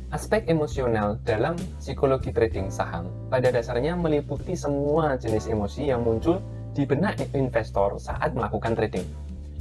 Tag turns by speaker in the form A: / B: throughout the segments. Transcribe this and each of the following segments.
A: Aspek emosional dalam psikologi trading saham pada dasarnya meliputi semua jenis emosi yang muncul di benak investor saat melakukan trading.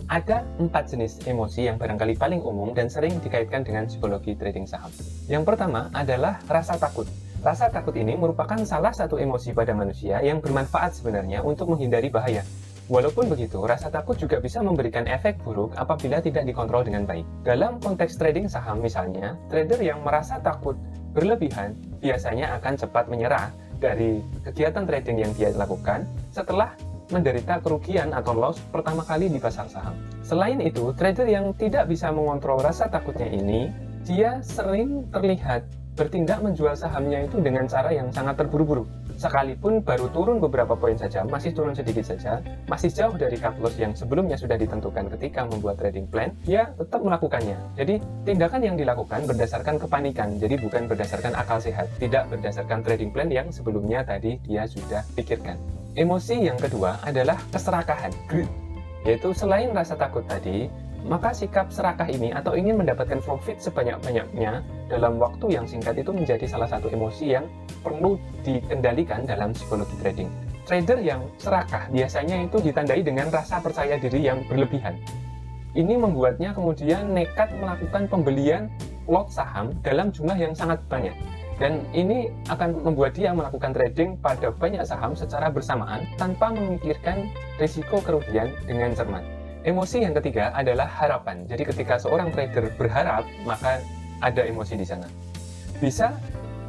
A: Ada 4 jenis emosi yang barangkali paling umum dan sering dikaitkan dengan psikologi trading saham. Yang pertama adalah rasa takut. Rasa takut ini merupakan salah satu emosi pada manusia yang bermanfaat sebenarnya untuk menghindari bahaya. Walaupun begitu, rasa takut juga bisa memberikan efek buruk apabila tidak dikontrol dengan baik. Dalam konteks trading saham misalnya, trader yang merasa takut berlebihan biasanya akan cepat menyerah dari kegiatan trading yang dia lakukan setelah menderita kerugian atau loss pertama kali di pasar saham. Selain itu, trader yang tidak bisa mengontrol rasa takutnya ini, dia sering terlihat bertindak menjual sahamnya itu dengan cara yang sangat terburu-buru. Sekalipun baru turun beberapa poin saja, masih turun sedikit saja, masih jauh dari cut loss yang sebelumnya sudah ditentukan ketika membuat trading plan, dia tetap melakukannya. Jadi, tindakan yang dilakukan berdasarkan kepanikan, jadi bukan berdasarkan akal sehat, tidak berdasarkan trading plan yang sebelumnya tadi dia sudah pikirkan. Emosi yang kedua adalah keserakahan, greed, yaitu selain rasa takut tadi, maka sikap serakah ini atau ingin mendapatkan profit sebanyak-banyaknya dalam waktu yang singkat itu menjadi salah satu emosi yang perlu dikendalikan dalam psikologi trading. Trader yang serakah biasanya itu ditandai dengan rasa percaya diri yang berlebihan. Ini membuatnya kemudian nekat melakukan pembelian lot saham dalam jumlah yang sangat banyak. Dan ini akan membuat dia melakukan trading pada banyak saham secara bersamaan tanpa memikirkan risiko kerugian dengan cermat. Emosi yang ketiga adalah harapan. Jadi ketika seorang trader berharap, maka ada emosi di sana. Bisa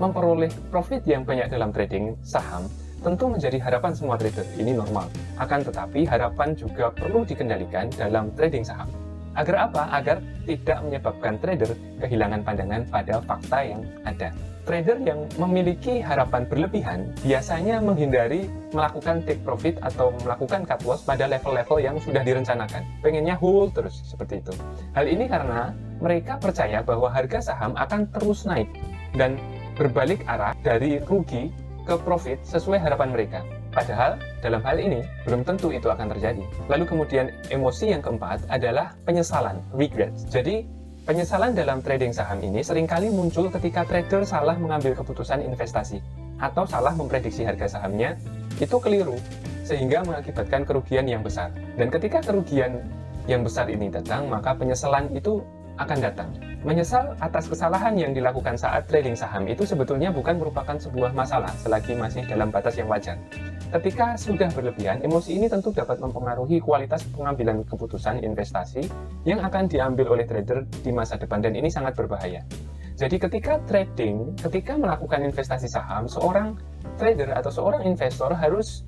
A: memperoleh profit yang banyak dalam trading saham tentu menjadi harapan semua trader. Ini normal. Akan tetapi harapan juga perlu dikendalikan dalam trading saham. Agar apa? Agar tidak menyebabkan trader kehilangan pandangan pada fakta yang ada. Trader yang memiliki harapan berlebihan biasanya menghindari melakukan take profit atau melakukan cut loss pada level-level yang sudah direncanakan. Pengennya hold terus seperti itu. Hal ini karena mereka percaya bahwa harga saham akan terus naik dan berbalik arah dari rugi ke profit sesuai harapan mereka. Padahal dalam hal ini belum tentu itu akan terjadi. Lalu kemudian emosi yang keempat adalah penyesalan, regret. Jadi penyesalan dalam trading saham ini seringkali muncul ketika trader salah mengambil keputusan investasi atau salah memprediksi harga sahamnya itu keliru sehingga mengakibatkan kerugian yang besar. Dan ketika kerugian yang besar ini datang, maka penyesalan itu akan datang. Menyesal atas kesalahan yang dilakukan saat trading saham itu sebetulnya bukan merupakan sebuah masalah selagi masih dalam batas yang wajar. Ketika sudah berlebihan, emosi ini tentu dapat mempengaruhi kualitas pengambilan keputusan investasi yang akan diambil oleh trader di masa depan, dan ini sangat berbahaya. Jadi ketika melakukan investasi saham, seorang trader atau seorang investor harus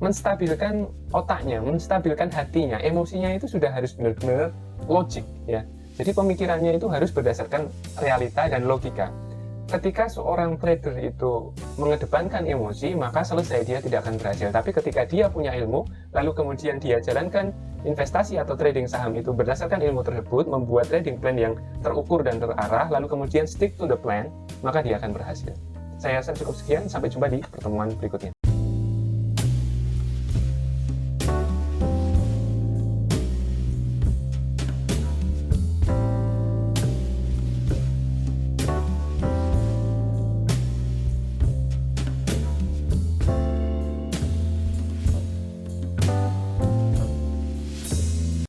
A: menstabilkan otaknya, menstabilkan hatinya, emosinya itu sudah harus benar-benar logik ya. Jadi pemikirannya itu harus berdasarkan realita dan logika. Ketika seorang trader itu mengedepankan emosi, maka selesai, dia tidak akan berhasil. Tapi ketika dia punya ilmu, lalu kemudian dia jalankan investasi atau trading saham itu berdasarkan ilmu tersebut, membuat trading plan yang terukur dan terarah, lalu kemudian stick to the plan, maka dia akan berhasil. Saya rasa cukup sekian, sampai jumpa di pertemuan berikutnya.